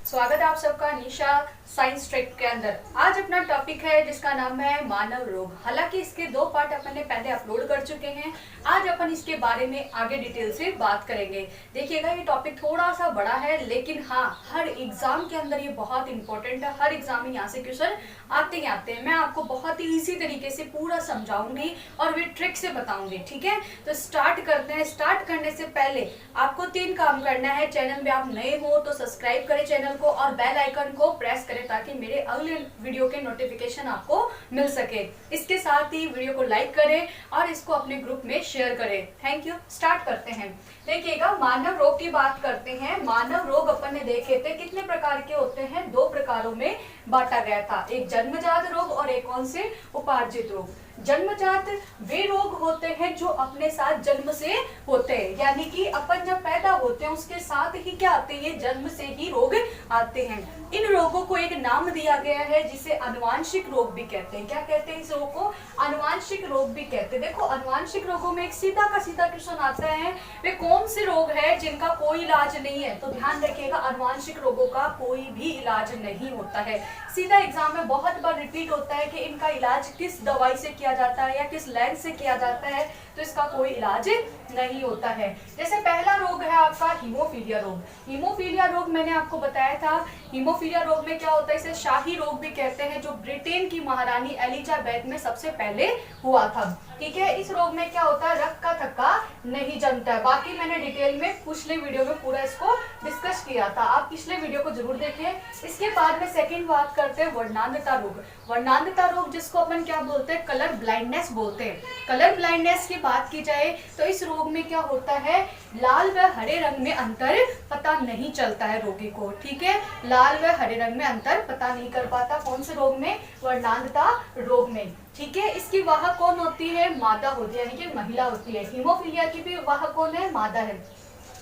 स्वागत है आप सबका निशा साइंस ट्रैक के अंदर। आज अपना टॉपिक है जिसका नाम है मानव रोग। हालांकि इसके दो पार्ट अपन ने पहले अपलोड कर चुके हैं। आज अपन इसके बारे में आगे डिटेल से बात करेंगे। देखिएगा ये टॉपिक थोड़ा सा बड़ा है, लेकिन हाँ हर एग्जाम के अंदर ये बहुत इंपॉर्टेंट है। हर एग्जाम में यहाँ से क्वेश्चन आते ही आते हैं। मैं आपको बहुत ही इजी तरीके से पूरा समझाऊंगी और वे ट्रिक से बताऊंगी। ठीक है, तो स्टार्ट करते हैं। स्टार्ट करने से पहले आपको 3 काम करना है। चैनल में आप नए हो तो सब्सक्राइब करें चैनल को और बेल आइकन को प्रेस करें ताकि मेरे अगले वीडियो के नोटिफिकेशन आपको मिल सके। इसके साथ ही वीडियो को लाइक करें और इसको अपने ग्रुप में शेयर करें। Thank you. स्टार्ट करते हैं। देखिएगा मानव रोग की बात करते हैं। मानव रोग अपन ने देखे थे कितने प्रकार के होते हैं, 2 प्रकारों में बांटा गया था। एक जन्मजात रोग और एक कौन से, उपार्जित रोग। जन्मजात वे रोग होते हैं जो अपने साथ जन्म से होते हैं, यानी कि अपन जब पैदा होते हैं उसके साथ ही क्या आते हैं, ये जन्म से ही रोग आते हैं। इन रोगों को एक नाम दिया गया है जिसे आनुवांशिक रोग भी कहते हैं। क्या कहते हैं इस रोग को, आनुवांशिक रोग भी कहते हैं। देखो आनुवांशिक रोगों में एक सीधा का सीधा क्वेश्चन आता है, वे कौन से रोग है जिनका कोई इलाज नहीं है। तो ध्यान रखिएगा आनुवांशिक रोगों का कोई भी इलाज नहीं होता है। सीधा एग्जाम में बहुत बार रिपीट होता है कि इनका इलाज किस दवाई से किया जाता है या किस लेंस से किया जाता है, तो इसका कोई इलाज नहीं होता है। जैसे पहला रोग है आपका हीमोफीलिया रोग। हीमोफीलिया रोग मैंने आपको बताया था। हीमोफीलिया रोग में क्या होता है, इसे शाही रोग भी कहते हैं, जो ब्रिटेन की महारानी एलिजाबेथ में सबसे पहले हुआ था। ठीक है, इस रोग में क्या होता है, रक्त का थक्का नहीं जमता है। बाकी मैंने डिटेल में पिछले वीडियो में पूरा इसको डिस्कस किया था, आप पिछले वीडियो को जरूर देखें। इसके बाद में सेकंड बात करते हैं वर्णांधता रोग। वर्णांधता रोग जिसको अपन क्या बोलते हैं, कलर ब्लाइंडनेस बोलते हैं। कलर ब्लाइंडनेस की बात की जाए तो इस रोग में क्या होता है, लाल व हरे रंग में अंतर पता नहीं चलता है रोगी को। ठीक है, लाल व हरे रंग में अंतर पता नहीं कर पाता। कौन से रोग में, वर्णांधता रोग में। ठीक है, इसकी वाहक कौन होती है, मादा होती है, यानी कि महिला होती है। हीमोफीलिया की भी वाहक कौन है, मादा है।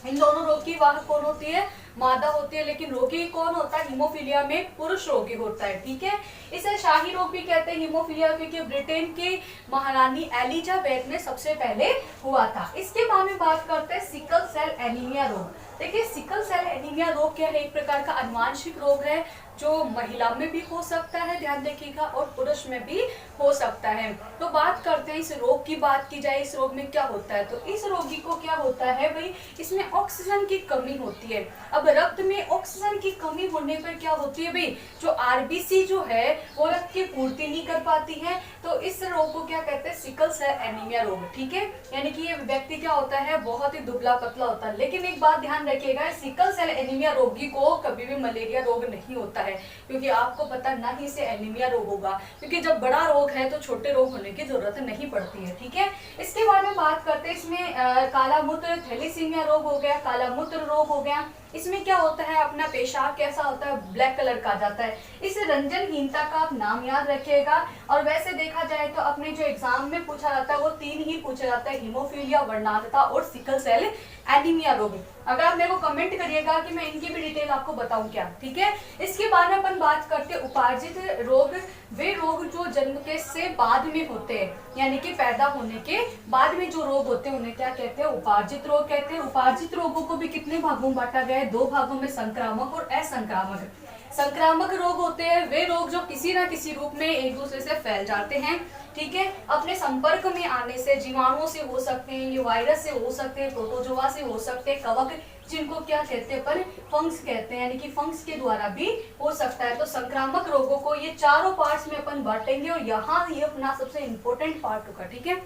इन दोनों रोग की वाहक कौन होती है, मादा होती है। लेकिन रोगी कौन होता है, हीमोफीलिया में पुरुष रोगी होता है। ठीक है, इसे शाही रोग भी कहते हैं हीमोफीलिया, क्योंकि ब्रिटेन की महारानी एलिजाबेथ में सबसे पहले हुआ था। इसके बाद में बात करते हैं सिकल सेल एनीमिया रोग। देखिए सिकल सेल एनीमिया रोग क्या है, एक प्रकार का आनुवांशिक रोग है जो महिला में भी हो सकता है, ध्यान रखिएगा, और पुरुष में भी हो सकता है। तो बात करते हैं इस रोग की। बात की जाए इस रोग में क्या होता है, तो इस रोगी को क्या होता है भाई, इसमें ऑक्सीजन की कमी होती है। अब रक्त में ऑक्सीजन की कमी होने पर क्या होती है भाई, जो आरबीसी जो है वो रक्त की पूर्ति नहीं कर पाती है। तो इस रोग को क्या कहते हैं, सिकल सेल एनीमिया रोग। ठीक है, यानी कि ये व्यक्ति क्या होता है, बहुत ही दुबला पतला होता है। लेकिन एक बात ध्यान रखिएगा, सिकल सेल एनीमिया रोगी को कभी भी मलेरिया रोग नहीं होता है, क्योंकि आपको पता ना ही इसे एनीमिया रोग होगा, क्योंकि जब बड़ा रोग है तो छोटे रोग होने की जरूरत नहीं पड़ती है। ठीक है, इसके बारे में बात करते हैं। इसमें काला मूत्र थैलेसीमिया रोग हो गया, काला मूत्र रोग हो गया। इसमें क्या होता है, अपना पेशाब कैसा होता है, ब्लैक कलर का जाता है। इस रंजनहीनता का आप नाम याद रखिएगा। और वैसे देखा जाए तो अपने जो एग्जाम में पूछा जाता है वो 3 ही पूछा जाता है, हीमोफीलिया, वर्णांधता और सिकल सेल एनीमिया रोग। अगर आप मेरे को कमेंट करिएगा कि मैं इनकी भी डिटेल आपको बताऊं क्या। ठीक है, इसके बाद में अपन बात करते हैं उपार्जित रोग। वे रोग जो जन्म के से बाद में होते हैं, यानी कि पैदा होने के बाद में जो रोग होते हैं उन्हें क्या कहते हैं, उपार्जित रोग कहते हैं। उपार्जित रोगों को भी कितने भागों में बांटा गया है, 2 भागों में, संक्रामक और असंक्रामक। संक्रामक रोग होते हैं वे रोग जो किसी ना किसी रूप में एक दूसरे से फैल जाते हैं। ठीक है, अपने संपर्क में आने से, जीवाणुओं से हो सकते हैं, ये वायरस से हो सकते हैं, प्रोटोजोआ से हो सकते हैं, कवक जिनको क्या कहते हैं अपन, फंक्स कहते हैं, यानी कि फंक्स के द्वारा भी हो सकता है। तो संक्रामक रोगों को ये चारों पार्ट्स में अपन बांटेंगे और यहाँ ये अपना सबसे इंपॉर्टेंट पार्ट होगा। ठीक है,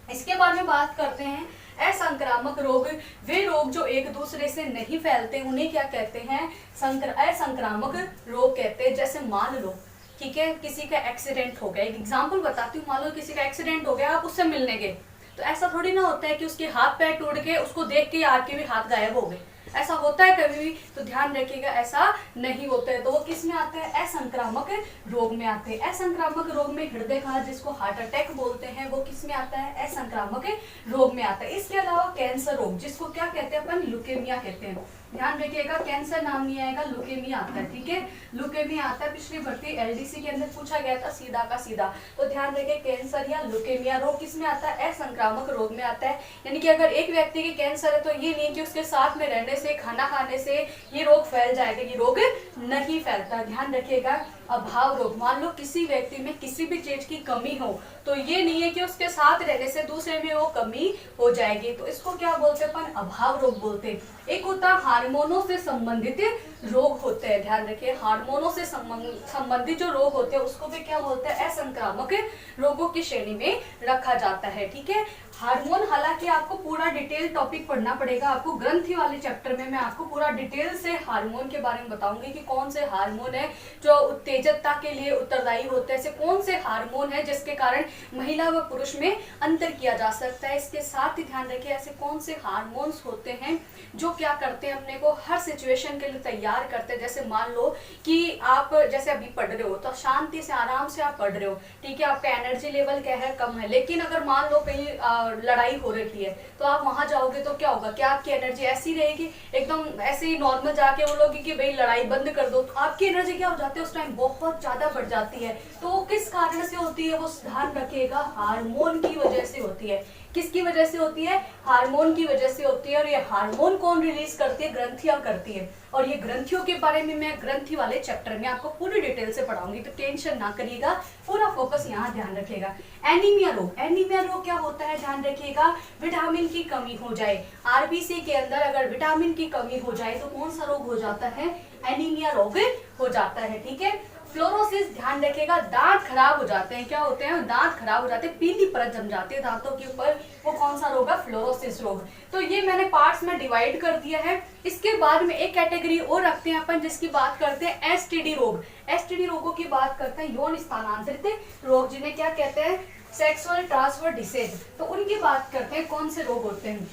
इसके बारे में बात करते हैं असंक्रामक रोग। वे रोग जो एक दूसरे से नहीं फैलते उन्हें क्या कहते हैं, असंक्रामक रोग कहते हैं। जैसे मान लो, ठीक है, किसी का एक्सीडेंट हो गया, एक एग्जांपल बताती हूँ। मान लो किसी का एक्सीडेंट हो गया, आप उससे मिलने गए, तो ऐसा थोड़ी ना होता है कि उसके हाथ पैर टूट गए, उसको देख के आपके भी हाथ गायब हो गए। ऐसा होता है कभी भी, तो ध्यान रखिएगा ऐसा नहीं होता है। तो वो किस में आते हैं, असंक्रामक रोग में आते हैं। असंक्रामक रोग में हृदयघात जिसको हार्ट अटैक बोलते हैं वो किस में आता है, असंक्रामक रोग में आता है। इसके अलावा कैंसर रोग जिसको क्या कहते हैं अपन, ल्यूकेमिया कहते हैं। ध्यान रखिएगा, कैंसर नाम नहीं आएगा, लुकेमिया आता है, ठीक है, लुकेमिया आता है। पिछली भर्ती एलडीसी के अंदर पूछा गया था सीधा का सीधा। तो ध्यान रखिए, कैंसर या लुकेमिया रोग किस में आता है? असंक्रामक रोग में आता है। यानी कि अगर एक व्यक्ति की कैंसर है तो ये नहीं कि उसके साथ में रहने से, खाना खाने से ये रोग फैल जाएगा, ये रोग नहीं फैलता। ध्यान रखिएगा, अभाव रोग, मान लो किसी व्यक्ति में किसी भी चीज की कमी हो तो ये नहीं है कि उसके साथ रहने से दूसरे में वो कमी हो जाएगी, तो इसको क्या बोलते हैं अपन? अभाव रोग बोलते हैं। एक होता है हार्मोनों से संबंधित रोग होते हैं, ध्यान रखिए, हार्मोनों से संबंधित जो रोग होते हैं उसको भी क्या बोलते हैं? असंक्रामक रोगों की श्रेणी में रखा जाता है, ठीक है। हार्मोन, हालांकि आपको पूरा डिटेल टॉपिक पढ़ना पड़ेगा, आपको ग्रंथि वाले चैप्टर में मैं आपको पूरा डिटेल से हार्मोन के बारे में बताऊंगी कि कौन से हार्मोन है जो उत्तेजकता के लिए उत्तरदायी होते हैं, ऐसे कौन से हार्मोन है जिसके कारण महिला व पुरुष में अंतर किया जा सकता है। इसके साथ ही ध्यान रखिए, ऐसे कौन से हार्मोन्स होते हैं जो क्या करते हैं, अपने को हर सिचुएशन के लिए तैयार करते हैं। जैसे मान लो कि आप जैसे अभी पढ़ रहे हो तो शांति से आराम से आप पढ़ रहे हो, ठीक है, आपका एनर्जी लेवल क्या है? कम है। लेकिन अगर मान लो कहीं लड़ाई हो रही है तो आप वहां जाओगे तो क्या होगा? क्या आपकी एनर्जी ऐसी रहेगी? एकदम ऐसे ही नॉर्मल जाके बोलोगे कि भाई लड़ाई बंद कर दो, तो आपकी एनर्जी क्या हो जाती है? उस टाइम बहुत ज्यादा बढ़ जाती है। तो वो किस कारण से होती है? वो ध्यान रखिएगा, हार्मोन की वजह से होती है। किसकी वजह से होती है? हार्मोन की वजह से होती है। और ये हार्मोन कौन रिलीज करती है? ग्रंथियां करती है। और ये ग्रंथियों के बारे में मैं ग्रंथि वाले चैप्टर में आपको पूरी डिटेल से पढ़ाऊंगी, तो टेंशन ना करिएगा, पूरा फोकस यहाँ ध्यान रखिएगा। एनीमिया रोग, एनीमिया रोग क्या होता है? ध्यान रखिएगा, विटामिन की कमी हो जाए, आरबीसी के अंदर अगर विटामिन की कमी हो जाए तो कौन सा रोग हो जाता है? एनीमिया रोग हो जाता है, ठीक है। फ्लोरोसिस, ध्यान रखिएगा, दांत खराब हो जाते हैं, क्या होते हैं? दांत खराब हो जाते हैं, पीली परत जम जाती है दांतों के ऊपर, वो कौन सा रोग है? फ्लोरोसिस रोग। तो ये मैंने पार्ट्स में डिवाइड कर दिया है। इसके बाद में एक कैटेगरी और रखते हैं अपन जिसकी बात करते हैं एसटीडी रोग। एसटीडी रोगों की बात करते हैं, यौन स्थानांतरित रोग, जिन्हें क्या कहते हैं? Sexual transfer disease. तो उनकी बात करते हैं, कौन से रोग होते हैं।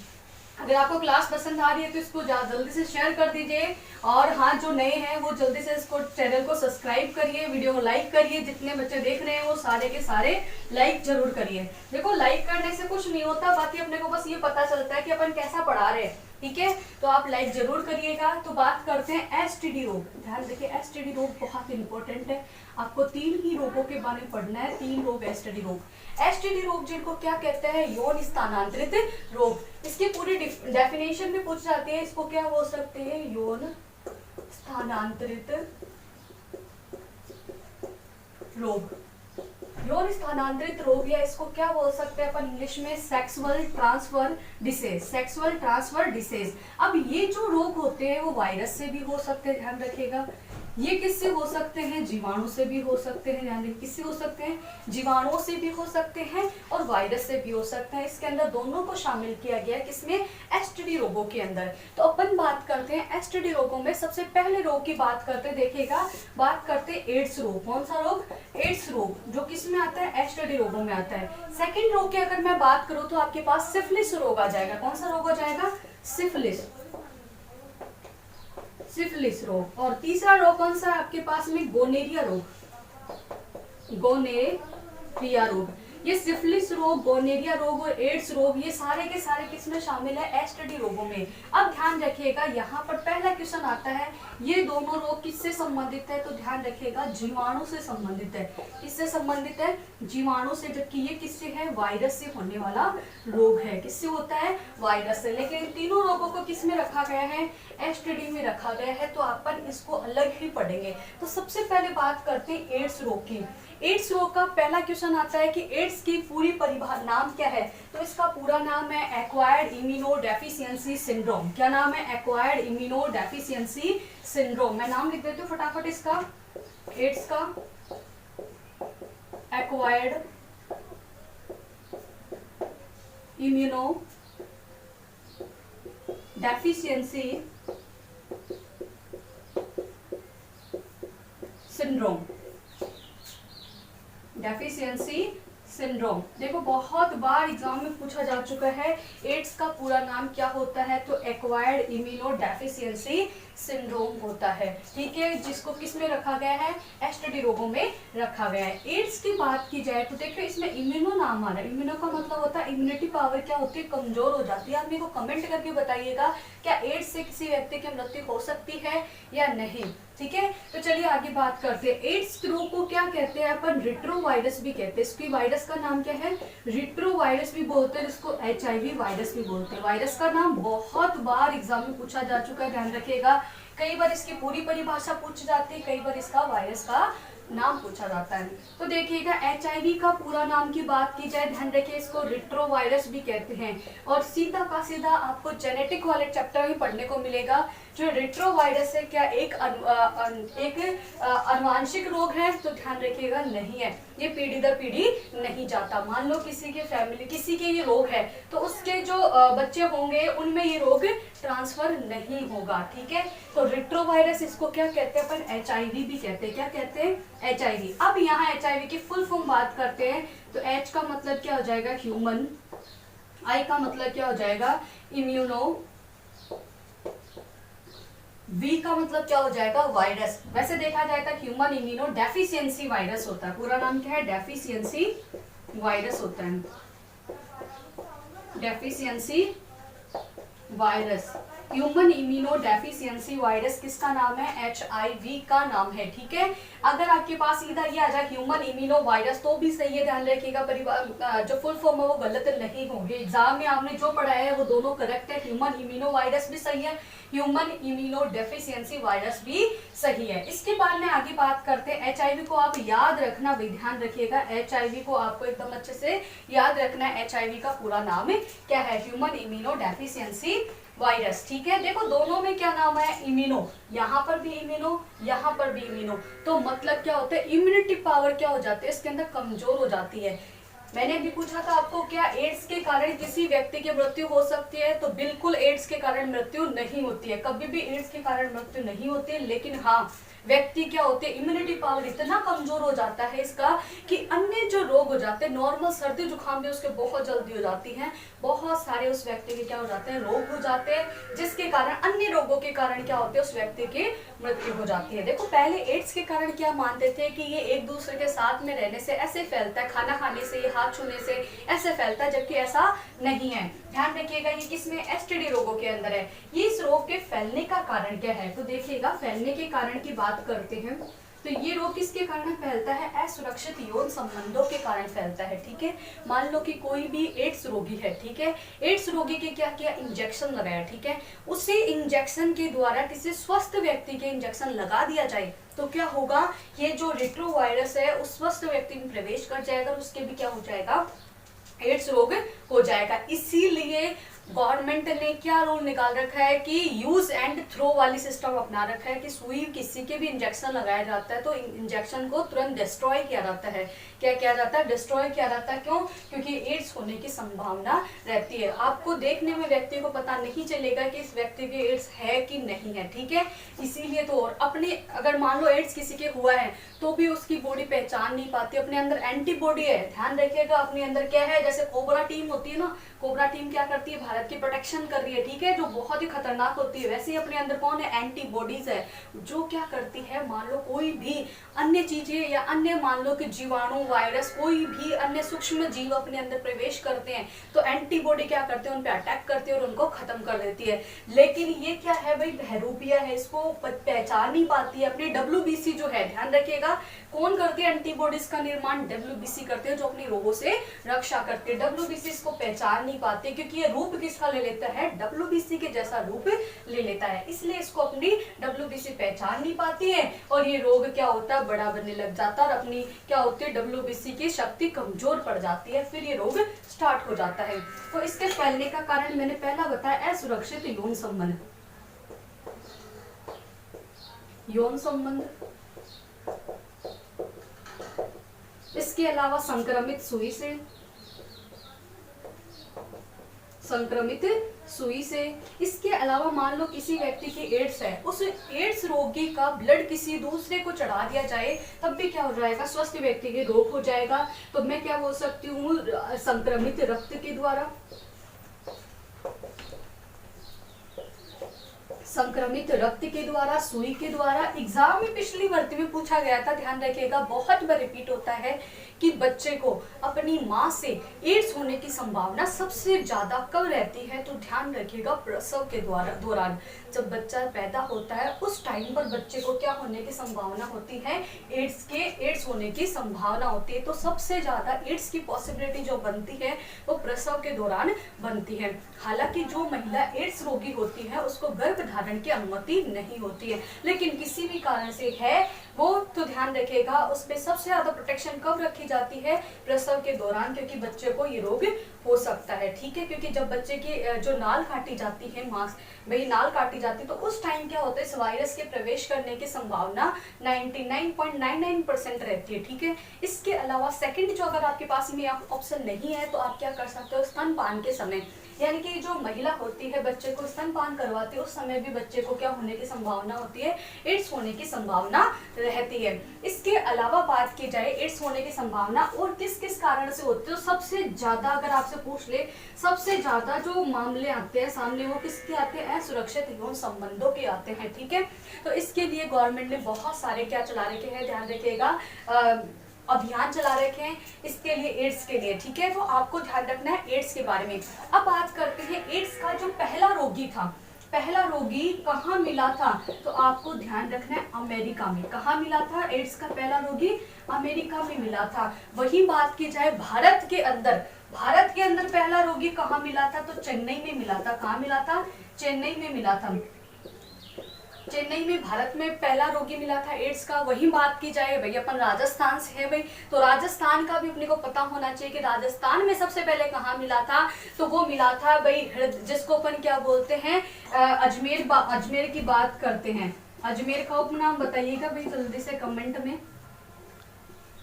अगर आपको क्लास पसंद आ रही है तो इसको जल्दी से शेयर कर दीजिए, और हाँ, जो नए हैं वो जल्दी से इसको चैनल को सब्सक्राइब करिए, वीडियो को लाइक करिए, जितने बच्चे देख रहे हैं वो सारे के सारे लाइक जरूर करिए। देखो, लाइक करने से कुछ नहीं होता, बाकी अपने को बस ये पता चलता है कि अपन कैसा पढ़ा रहे हैं, ठीक है। तो आप लाइक जरूर करिएगा। तो बात करते हैं एसटीडी रोग। ध्यान देखिए, एसटीडी रोग बहुत इंपॉर्टेंट है, आपको 3 ही रोगों के बारे में पढ़ना है, 3 रोग एसटीडी रोग। एसटीडी रोग जिनको क्या कहते हैं? यौन स्थानांतरित रोग। इसकी पूरी डेफिनेशन भी पूछ जाती है, इसको क्या बोल सकते हैं? यौन स्थानांतरित रोग। यौन स्थानांतरित रोग, या इसको क्या बोल सकते हैं अपन इंग्लिश में? Sexual transfer disease. Sexual transfer disease. अब ये जो रोग होते हैं वो वायरस से भी हो सकते हैं, ध्यान रखिएगा। ये किससे हो सकते हैं? जीवाणु से भी हो सकते हैं, ध्यान रखिए, किससे हो सकते हैं? जीवाणुओं से भी हो सकते हैं और वायरस से भी हो सकते हैं। इसके अंदर दोनों को शामिल किया गया है, किसमें? एसटीडी रोगों के अंदर। तो अपन बात करते हैं एसटीडी रोगों में, सबसे पहले रोग की बात करते हैं, देखिएगा, बात करते हैं एड्स रोग। कौन सा रोग? एड्स रोग, जो किसमें आता है? एसटीडी रोगों में आता है। सेकेंड रोग की अगर मैं बात करूं तो आपके पास सिफिलिस रोग आ जाएगा। कौन सा रोग आ जाएगा? सिफिलिस, सिफिलिस रोग। और तीसरा रोग कौन सा है आपके पास में? गोनेरिया रोग, गोनेरिया रोग। ये सिफिलिस रोग, गोनेरिया रोग और एड्स रोग, ये सारे के सारे किसमें शामिल है? एसटीडी रोगों में। अब ध्यान रखिएगा, यहाँ पर पहला क्वेश्चन आता है, ये दोनों रोग किससे संबंधित है? तो ध्यान रखिएगा, जीवाणु से संबंधित है। किससे संबंधित है? जीवाणु से, जबकि ये किससे है? वायरस से होने वाला रोग है। किससे होता है? वायरस से। लेकिन इन तीनों रोगों को किस में रखा गया है? एसटीडी में रखा गया है। तो अपन इसको अलग ही पढ़ेंगे। तो सबसे पहले बात करते हैं एड्स रोग की। एड्स रोग का पहला क्वेश्चन आता है कि एड्स की पूरी परिभाषा नाम क्या है? तो इसका पूरा नाम है एक्वायर्ड इम्यूनोडेफिशिएंसी सिंड्रोम। क्या नाम है? Acquired immunodeficiency syndrome. मैं नाम लिख देती हूँ फटाफट इसका, एड्स का, acquired immuno deficiency syndrome. Deficiency syndrome, देखो बहुत बार एग्जाम में पूछा जा चुका है, एड्स का पूरा नाम क्या होता है? तो एक्वायर्ड इम्यूनो डेफिशिएंसी सिंड्रोम होता है, ठीक है, जिसको किस में रखा गया है, एसटीडी रोगों में रखा गया है। एड्स की बात की जाए तो देखिए इसमें इम्यूनो नाम आ रहा है। इम्यूनो का मतलब होता है इम्यूनिटी पावर क्या होती है, कमजोर हो जाती है। आप मेरे को कमेंट करके बताइएगा क्या एड्स से किसी व्यक्ति की मृत्यु हो सकती है या नहीं, ठीक है। तो चलिए आगे बात करते हैं। एड्स रोग को क्या कहते हैं अपन, रिट्रोवायरस भी कहते हैं। इसकी वायरस का नाम क्या है, रिट्रोवायरस भी बोलते हैं, जिसको एचआईवी वायरस भी बोलते हैं। वायरस का नाम बहुत बार एग्जाम में पूछा जा चुका है, ध्यान रखिएगा। कई बार इसकी पूरी परिभाषा पूछ जाती है, कई बार इसका वायरस का नाम पूछा जाता है। तो देखिएगा एचआईवी का पूरा नाम की बात की जाए, ध्यान रखिए इसको रिट्रोवायरस भी कहते हैं। और सीधा का सीधा आपको जेनेटिक वाले चैप्टर में पढ़ने को मिलेगा। जो रिट्रोवायरस है क्या एक अनुवांशिक रोग है, तो ध्यान रखिएगा नहीं है, ये पीढ़ी दर पीढ़ी नहीं जाता। मान लो किसी के फैमिली किसी के ये रोग है तो उसके जो बच्चे होंगे उनमें ये रोग ट्रांसफर नहीं होगा, ठीक है। तो रिट्रोवायरस इसको क्या कहते हैं अपन, एचआईवी भी कहते हैं। क्या कहते हैं, एचआईवी। अब यहाँ एचआईवी की फुल फॉर्म बात करते हैं तो एच का मतलब क्या हो जाएगा, ह्यूमन। आई का मतलब क्या हो जाएगा, इम्यूनो। वी का मतलब क्या हो जाएगा, वायरस। वैसे देखा जाए तो ह्यूमन इम्यूनो डेफिशिएंसी वायरस होता है। पूरा नाम क्या है, डेफिशिएंसी वायरस होता है, deficiency virus. Human immuno deficiency virus किसका नाम है, एचआईवी का नाम है, ठीक है। अगर आपके पास इधर ये आ जाए ह्यूमन इम्यूनो वायरस तो भी सही है, ध्यान रखिएगा। जो फुल फॉर्म है वो गलत नहीं होंगे। एग्जाम में आपने जो पढ़ा है वो दोनों करेक्ट है। ह्यूमन इम्यूनो वायरस भी सही है, ह्यूमन इम्यूनो डेफिशिएंसी वायरस भी सही है। इसके बाद में आगे बात करते हैं एचआईवी को। आप याद रखना भी, ध्यान रखिएगा, एचआईवी को आपको एकदम अच्छे से याद रखना है। एचआईवी का पूरा नाम क्या है, ह्यूमन इम्यूनो डेफिशिएंसी वायरस, ठीक है। देखो दोनों में क्या नाम है, इम्यूनो, यहाँ पर भी इम्यूनो, यहाँ पर भी इम्यूनो। तो मतलब क्या होता है, इम्यूनिटी पावर क्या हो जाती है इसके अंदर, कमजोर हो जाती है। मैंने भी पूछा था आपको क्या एड्स के कारण किसी व्यक्ति की मृत्यु हो सकती है, तो बिल्कुल एड्स के कारण मृत्यु नहीं होती है, कभी भी एड्स के कारण मृत्यु नहीं होती है। लेकिन हाँ, व्यक्ति क्या होते हैं, इम्यूनिटी पावर इतना कमजोर हो जाता है इसका कि अन्य जो रोग हो जाते हैं, नॉर्मल सर्दी जुकाम भी उसके बहुत जल्दी हो जाती हैं। बहुत सारे उस व्यक्ति के क्या हो जाते हैं, रोग हो जाते हैं, जिसके कारण अन्य रोगों के कारण क्या होते हैं, उस व्यक्ति की मृत्यु हो जाती है। देखो पहले एड्स के कारण क्या मानते थे कि ये एक दूसरे के साथ में रहने से ऐसे फैलता है, खाना खाने से, हाथ छूने से ऐसे फैलता है, जबकि ऐसा नहीं है। ध्यान रखिएगा ये किसमें, एसटीडी रोगों के अंदर है। ये इस रोग के फैलने का कारण क्या है, तो देखिएगा फैलने के कारण की बात करते हैं तो ये रोग किसके कारण फैलता है, असुरक्षित यौन संबंधों के कारण फैलता है, ठीक है। मान लो कि कोई भी एड्स रोगी है, ठीक है, एड्स रोगी के क्या किया, इंजेक्शन लगाया, ठीक है, उसी इंजेक्शन के द्वारा किसी स्वस्थ व्यक्ति के इंजेक्शन लगा दिया जाए तो क्या होगा, ये जो रिट्रोवायरस है उस स्वस्थ व्यक्ति में प्रवेश कर जाएगा और उसके भी क्या हो जाएगा, एड्स रोग हो जाएगा। इसीलिए गवर्नमेंट ने क्या रूल निकाल रखा है कि यूज एंड थ्रो वाली सिस्टम अपना रखा है कि सुई किसी के भी इंजेक्शन लगाया जाता है तो इंजेक्शन को तुरंत डिस्ट्रॉय किया जाता है। क्या किया जाता है, डिस्ट्रॉय किया जाता है। क्यों, क्योंकि एड्स होने की संभावना रहती है। आपको देखने में व्यक्ति को पता नहीं चलेगा कि इस व्यक्ति के एड्स है कि नहीं है, ठीक है। इसीलिए तो और अपने अगर मान लो एड्स किसी के हुआ है तो भी उसकी बॉडी पहचान नहीं पाती, अपने अंदर एंटीबॉडी है। ध्यान रखिएगा अपने अंदर क्या है, जैसे कोबरा टीम होती है ना, कोबरा टीम क्या करती है, भारत की प्रोटेक्शन कर रही है, ठीक है, जो बहुत ही खतरनाक होती है। वैसे ही अपने अंदर कौन है, एंटीबॉडीज है, जो क्या करती है, मान लो कोई भी अन्य चीजें या अन्य मान लो कि जीवाणु, वायरस, कोई भी अन्य सूक्ष्म जीव अपने अंदर प्रवेश करते हैं तो एंटीबॉडी क्या करते हैं, उन पे अटैक करती है और उनको खत्म कर देती है। लेकिन ये क्या है भाई, बहरूपिया है, इसको पहचान नहीं पाती है। अपनी डब्ल्यूबीसी जो है, ध्यान रखिएगा, कौन करती है एंटीबॉडीज का निर्माण, डब्ल्यूबीसी करते हैं, जो अपनी रोगों से रक्षा करते हैं। डब्ल्यूबीसी इसको पहचान नहीं पाते क्योंकि ये रूप किसका ले लेता है, डब्ल्यूबीसी के जैसा रूप ले लेता है, इसलिए इसको अपनी डब्ल्यूबीसी पहचान नहीं पाती है और ये रोग क्या होता है, बड़ा बनने लग जाता है और अपनी क्या होती है, डब्ल्यूबीसी की शक्ति कमजोर पड़ जाती है, फिर ये रोग स्टार्ट हो जाता है। तो इसके फैलने का कारण मैंने पहला बताया, असुरक्षित यौन संबंध, यौन संबंध। इसके अलावा संक्रमित सुई से, संक्रमित सुई से। इसके अलावा मान लो किसी व्यक्ति की एड्स है, उस एड्स रोगी का ब्लड किसी दूसरे को चढ़ा दिया जाए तब भी क्या हो जाएगा, स्वस्थ व्यक्ति के रोग हो जाएगा। तो मैं क्या बोल सकती हूँ, संक्रमित रक्त के द्वारा, संक्रमित रक्त के द्वारा, सुई के द्वारा। एग्जाम में पिछली भर्ती में पूछा गया था, ध्यान रखिएगा, बहुत बार रिपीट होता है कि बच्चे को अपनी माँ से एड्स होने की संभावना सबसे ज्यादा कब रहती है, तो ध्यान रखिएगा प्रसव के दौरान जब बच्चा पैदा होता है उस टाइम पर बच्चे को क्या होने की संभावना होती है, एड्स होने की संभावना होती है। तो सबसे ज्यादा एड्स की पॉसिबिलिटी जो बनती है वो प्रसव के दौरान बनती है। हालांकि जो महिला एड्स रोगी होती है उसको गर्भ धारण की अनुमति नहीं होती है, लेकिन किसी भी कारण से है वो, तो ध्यान रखिएगा उस पर सबसे ज्यादा प्रोटेक्शन कब रखी जाती है, प्रसव के दौरान, क्योंकि बच्चे को ये रोग हो सकता है। ठीक है, क्योंकि जब बच्चे की जो नाल काटी जाती है, भाई नाल काटी जाती है, तो उस टाइम क्या होता है, इस वायरस के प्रवेश करने की संभावना 99.99% रहती है। ठीक है, इसके अलावा सेकंड जो अगर आपके पास में ऑप्शन नहीं है तो आप क्या कर सकते हो, स्तनपान के समय, यानी कि जो महिला होती है बच्चे को स्तनपान करवाती है उस समय भी बच्चे को क्या होने की संभावना होती है, एड्स होने की संभावना रहती है। इसके अलावा बात की जाए एड्स होने की संभावना और किस किस कारण से होती है, तो सबसे ज्यादा अगर आपसे पूछ ले, सबसे ज्यादा जो मामले आते हैं सामने वो किसके आते हैं, असुरक्षित यौन संबंधों के आते हैं। ठीक है, तो इसके लिए गवर्नमेंट ने बहुत सारे क्या चला रखे हैं, ध्यान रखिएगा, अभियान चला रखे हैं इसके लिए, एड्स के लिए। ठीक है, तो आपको ध्यान रखना है एड्स के बारे में। अब बात करते हैं एड्स का जो पहला रोगी था, पहला रोगी कहाँ मिला था, तो आपको ध्यान रखना है अमेरिका में। कहाँ मिला था एड्स का पहला रोगी, अमेरिका में मिला था। वही बात की जाए भारत के अंदर पहला रोगी कहाँ मिला था, तो चेन्नई में मिला था। कहाँ मिला था, चेन्नई में मिला था। चेन्नई में भारत में पहला रोगी मिला था एड्स का। वही बात की जाए, भाई अपन राजस्थान से है भाई, तो राजस्थान का भी अपने को पता होना चाहिए कि राजस्थान में सबसे पहले कहाँ मिला था, तो वो मिला था भाई जिसको अपन क्या बोलते हैं, अजमेर की बात करते हैं। अजमेर का उपनाम बताइएगा भाई जल्दी से कमेंट में।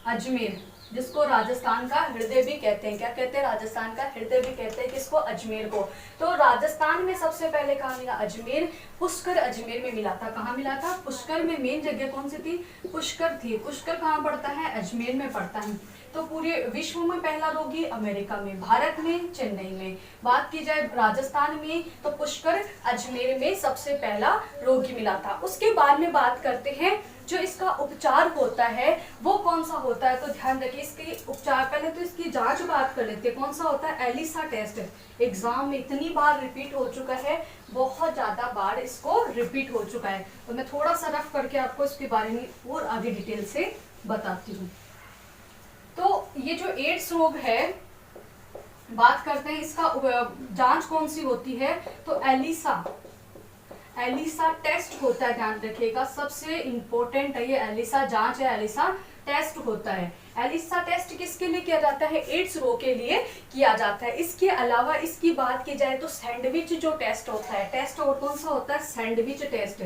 अजमेर, जिसको राजस्थान का हृदय भी कहते हैं, क्या कहते हैं, राजस्थान का हृदय भी कहते हैं किसको, अजमेर को। तो राजस्थान में सबसे पहले कहाँ मिला, अजमेर, पुष्कर अजमेर में मिला था। कहाँ मिला था, पुष्कर में। मेन जगह कौन सी थी, पुष्कर थी। पुष्कर कहाँ पड़ता है, अजमेर में पड़ता है। तो पूरे विश्व में पहला रोगी अमेरिका में, भारत में चेन्नई में। बात की जाए राजस्थान में तो पुष्कर अजमेर में सबसे पहला रोगी मिला था। उसके बाद में बात करते हैं जो इसका उपचार होता है वो कौन सा होता है, तो ध्यान रखिए इसके उपचार, पहले तो इसकी जांच बात कर लेते हैं। कौन सा होता है, एलिसा टेस्ट। एग्जाम में इतनी बार रिपीट हो चुका है, बहुत ज्यादा बार इसको रिपीट हो चुका है, तो मैं थोड़ा सा रफ करके आपको इसके बारे में और आगे डिटेल से बताती हूँ। तो ये जो एड्स रोग है, बात करते हैं इसका जांच कौन सी होती है, तो एलिसा टेस्ट होता है। ध्यान रखिएगा सबसे इंपॉर्टेंट है ये एलिसा जांच है, एलिसा टेस्ट होता है। एलिसा टेस्ट किसके लिए किया जाता है, एड्स रोग के लिए किया जाता है। इसके अलावा इसकी बात की जाए तो सैंडविच जो टेस्ट होता है, टेस्ट और कौन सा होता है, सैंडविच टेस्ट,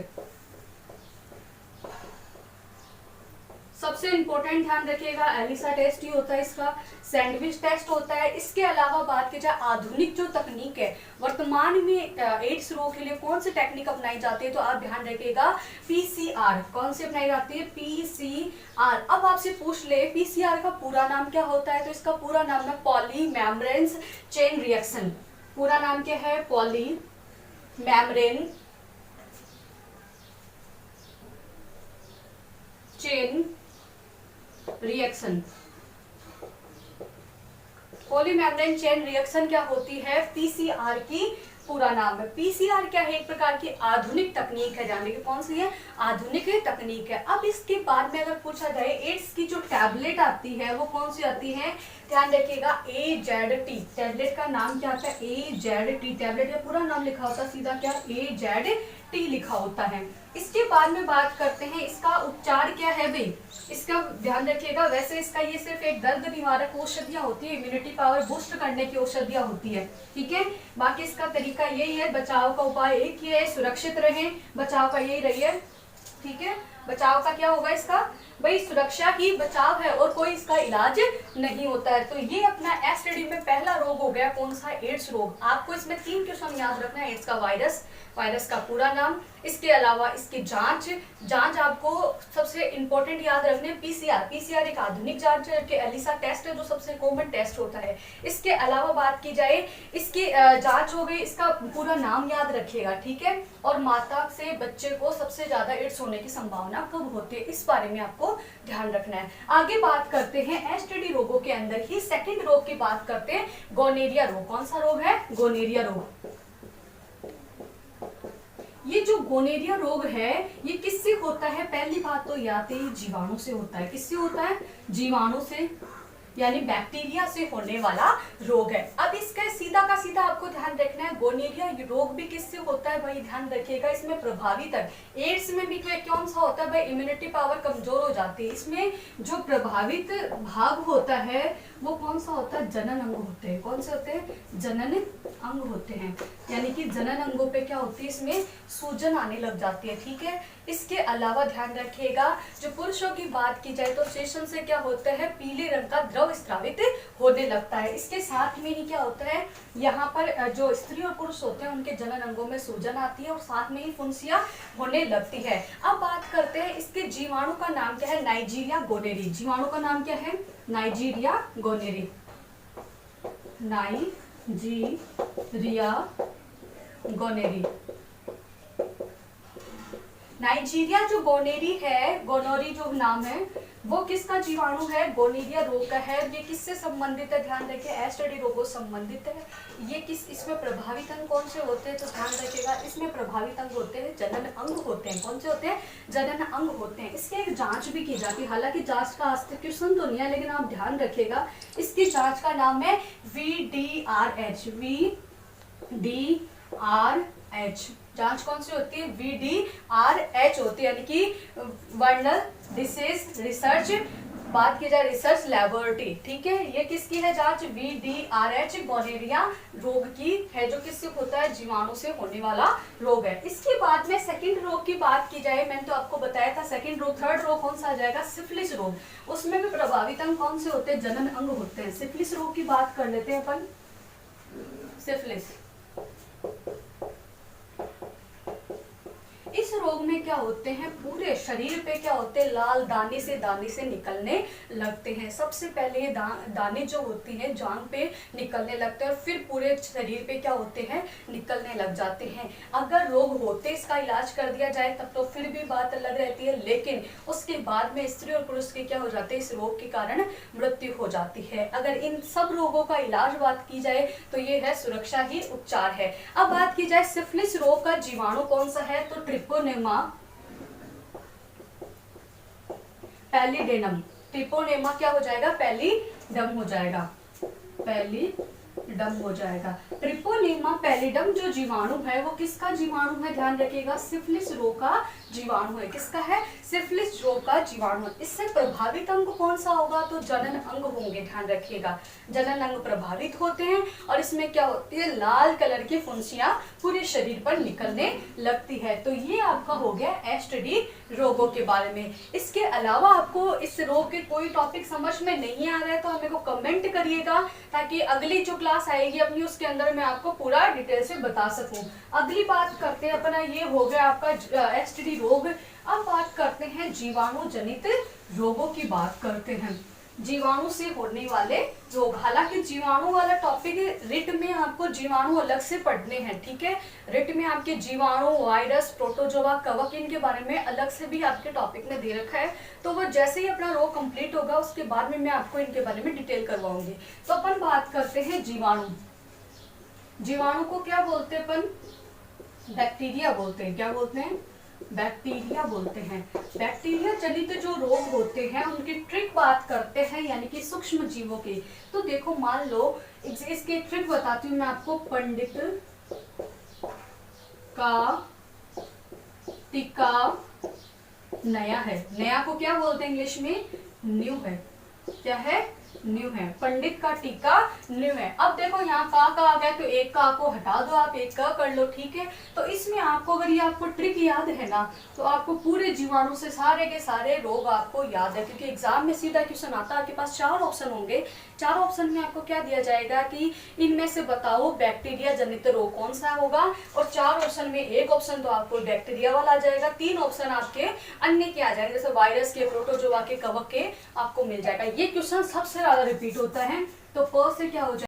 सबसे इंपॉर्टेंट ध्यान रखिएगा एलिसा टेस्ट ही होता है इसका, सैंडविच टेस्ट होता है। इसके अलावा बात की जाए आधुनिक जो तकनीक है वर्तमान में एड्स रोग के लिए कौन सी टेक्निक अपनाई जाती है, तो आप ध्यान रखिएगा पीसीआर। कौन सी अपनाई जाती है, पीसीआर। अब आपसे पूछ ले पीसीआर का पूरा नाम क्या होता है, तो इसका पूरा नाम है पॉलीमेम्ब्रेन चेन रिएक्शन। पूरा नाम क्या है, पॉलीमेम्ब्रेन चेन रिएक्शन। पॉलीमेम्ब्रेन चेन रिएक्शन क्या होती है, पीसीआर की पूरा नाम है। पीसीआर क्या है, एक प्रकार की आधुनिक तकनीक है, जानने की कौन सी है, आधुनिक तकनीक है। अब इसके बाद में अगर पूछा जाए एड्स की जो टैबलेट आती है वो कौन सी आती है, ध्यान रखिएगा AZT। टैबलेट का नाम क्या होता है, AZT। टैबलेट का पूरा नाम लिखा होता है सीधा क्या, AZT लिखा होता है। इसके बाद में बात करते हैं इसका उपचार क्या है भाई, इसका ध्यान रखिएगा। वैसे इसका ये सिर्फ एक दर्द निवारक औषधियां होती है, इम्यूनिटी पावर बूस्ट करने की औषधियां होती है, ठीक है। बाकी इसका तरीका यही है, बचाव का उपाय एक ही है, सुरक्षित रहें, बचाव का यही रही है, ठीक है। बचाव का क्या होगा इसका, भाई सुरक्षा ही बचाव है और कोई इसका इलाज नहीं होता है। तो ये अपना एसटीडी में पहला रोग हो गया, कौन सा, एड्स रोग। आपको इसमें 3 क्वेश्चन याद रखना है। एड्स का वायरस, वायरस का पूरा नाम, इसके अलावा इसकी जांच आपको सबसे इंपॉर्टेंट याद रखने, पीसीआर। पीसीआर एक आधुनिक जांच है कि एलिसा टेस्ट है जो सबसे कॉमन टेस्ट होता है। इसके अलावा बात की जाए, इसकी जांच हो गई, इसका पूरा नाम याद रखिएगा, ठीक है। और माता से बच्चे को सबसे ज्यादा एड्स होने की संभावना कब होती है, इस बारे में आपको ध्यान रखना है। आगे बात करते हैं एसटीडी रोगों के अंदर ही सेकंड रोग की बात करते हैं, गोनेरिया रोग। कौन सा रोग है, गोनेरिया रोग। ये जो गोनेरिया रोग है ये किससे होता है, पहली बात तो याद है, जीवाणु से होता है। किससे होता है, जीवाणु से, यानी बैक्टीरिया से होने वाला रोग है। अब इसका सीधा का सीधा आपको ध्यान रखना है, गोनेरिया रोग भी किससे होता है भाई, ध्यान रखिएगा। इसमें प्रभावित है, एड्स में भी कौन सा होता है भाई, इम्यूनिटी पावर कमजोर हो जाती है। इसमें जो प्रभावित भाग होता है वो कौन सा होता है, जनन अंग होते हैं। कौन से होते हैं, जनन अंग होते हैं। यानी कि जनन अंगों पे क्या होती है, इसमें सूजन आने लग जाती है, ठीक है। इसके अलावा ध्यान रखिएगा, जो पुरुषों की बात की जाए तो सेशन से क्या होता है, पीले रंग का द्रव स्रावित होने लगता है। इसके साथ में ही क्या होता है, यहाँ पर जो स्त्री और पुरुष होते हैं उनके जनन अंगों में सूजन आती है और साथ में ही फुंसियां होने लगती है। अब बात करते हैं इसके जीवाणु का नाम क्या है, नाइजीरिया गोनेरी। जीवाणु का नाम क्या है, नाइजीरिया गोनेरी। नाइजीरिया गोनेरी। नाइजीरिया जो गोनेरी है, गोनोरी जो नाम है, वो किसका जीवाणु है, गोनेरिया रोग का है। ये किससे संबंधित है, ध्यान रखिए, एसटीडी रोगों से संबंधित है। ये इसमें प्रभावित अंग कौन से होते हैं, तो ध्यान रखिएगा, इसमें प्रभावित अंग होते हैं, जनन अंग होते हैं। कौन से होते हैं, जनन अंग होते हैं। इसकी एक जांच भी की जाती है, हालांकि जांच का आज तक क्वेश्चन तो नहीं है, लेकिन आप ध्यान रखिएगा, इसकी जांच का नाम है VDRH। VDRH जांच कौन सी होती है, VDRH होती है, यानी कि वर्नल डिसीज रिसर्च, बात की जाए रिसर्च लैबोरेटरी, ठीक है। ये किसकी है जांच, VDRH गोनेरिया रोग की है, जो किससे होता है, जीवाणु से होने वाला रोग है। इसके बाद में सेकंड रोग की बात की जाए, मैंने तो आपको बताया था सेकंड रोग। थर्ड रोग कौन सा आ जाएगा, सिफिलिस रोग। उसमें भी प्रभावित अंग कौन से होते हैं, जनन अंग होते हैं। सिफिलिस रोग की बात कर लेते हैं अपन। सिफिलिस, इस रोग में क्या होते हैं, पूरे शरीर पे क्या होते हैं, लाल दाने से निकलने लगते हैं। सबसे पहले ये दाने जो होती हैं जांग पे निकलने लगते हैं और फिर पूरे शरीर पे क्या होते हैं, निकलने लग जाते हैं। अगर रोग होते इसका इलाज कर दिया जाए तब तो फिर भी बात अलग रहती है, लेकिन उसके बाद में स्त्री और पुरुष के क्या हो जाते हैं, इस रोग के कारण मृत्यु हो जाती है। अगर इन सब रोगों का इलाज बात की जाए तो ये है सुरक्षा ही उपचार है। अब बात की जाए सिफिलिस रोग का जीवाणु कौन सा है, तो ट्रिपोनेमा पैलिडेनम। ट्रिपोनेमा क्या हो जाएगा, पैलिडम हो जाएगा, पैलिडम हो जाएगा। ट्रिपोनेमा पैलिडम जो जीवाणु है वो किसका जीवाणु है, ध्यान रखिएगा, सिफिलिस रोग का जीवाणु है। किसका है, सिफिलिस रोग का जीवाणु। इससे प्रभावित अंग कौन सा होगा, तो जनन अंग होंगे, ध्यान रखिएगा, जनन अंग प्रभावित होते हैं और इसमें क्या होती है, लाल कलर की फुंसियां पूरे शरीर पर निकलने लगती है। तो ये आपका हो गया एसटीडी रोगों के बारे में। इसके अलावा आपको इस रोग के कोई टॉपिक समझ में नहीं आ रहा है तो हमें को कमेंट करिएगा, ताकि अगली जो क्लास आएगी अपनी उसके अंदर मैं आपको पूरा डिटेल से बता सकूं। अगली बात करते हैं अपना, ये हो गया आपका एसटीडी रोग। अब बात करते हैं जीवाणु जनित रोगों की बात करते हैं, जीवाणु से होने वाले रोग। हालांकि जीवाणु वाला टॉपिक रिट में आपको जीवाणु अलग से पढ़ने हैं, ठीक है। रिट में आपके जीवाणु, वायरस, प्रोटोजोआ, कवक, इनके बारे में अलग से भी आपके टॉपिक में दे रखा है। तो वो जैसे ही अपना रोग कंप्लीट होगा उसके बाद में मैं आपको इनके बारे में डिटेल करवाऊंगी। तो अपन बात करते हैं जीवाणु। जीवाणु को क्या बोलते हैं अपन, बैक्टीरिया बोलते हैं। क्या बोलते हैं, बैक्टीरिया बोलते हैं। बैक्टीरिया जनित जो रोग होते हैं उनकी ट्रिक बात करते हैं, यानी कि सूक्ष्म जीवों की। तो देखो मान लो इसकी ट्रिक बताती हूँ मैं आपको। पंडित का टीका नया है। नया को क्या बोलते हैं इंग्लिश में, न्यू है। क्या है, न्यू है, पंडित का टीका न्यू है। अब देखो यहाँ का आ गया तो एक का को हटा दो, आप एक का कर लो, ठीक है। तो इसमें आपको अगर ये आपको ट्रिक याद है ना, तो आपको पूरे जीवाणु से सारे के सारे रोग आपको याद है, क्योंकि एग्जाम में सीधा क्वेश्चन आता है, आपके पास 4 ऑप्शन होंगे। 4 ऑप्शन में आपको क्या दिया जाएगा कि इनमें से बताओ बैक्टीरिया जनित रोग कौन सा होगा, और 4 ऑप्शन में एक ऑप्शन तो आपको बैक्टीरिया वाला आ जाएगा, 3 ऑप्शन आपके अन्य के आ जाएंगे, जैसे वायरस के, प्रोटोजोआ के, कवक के आपको मिल जाएगा। ये क्वेश्चन सबसे ज्यादा रिपीट होता है। तो प से क्या हो जाएगा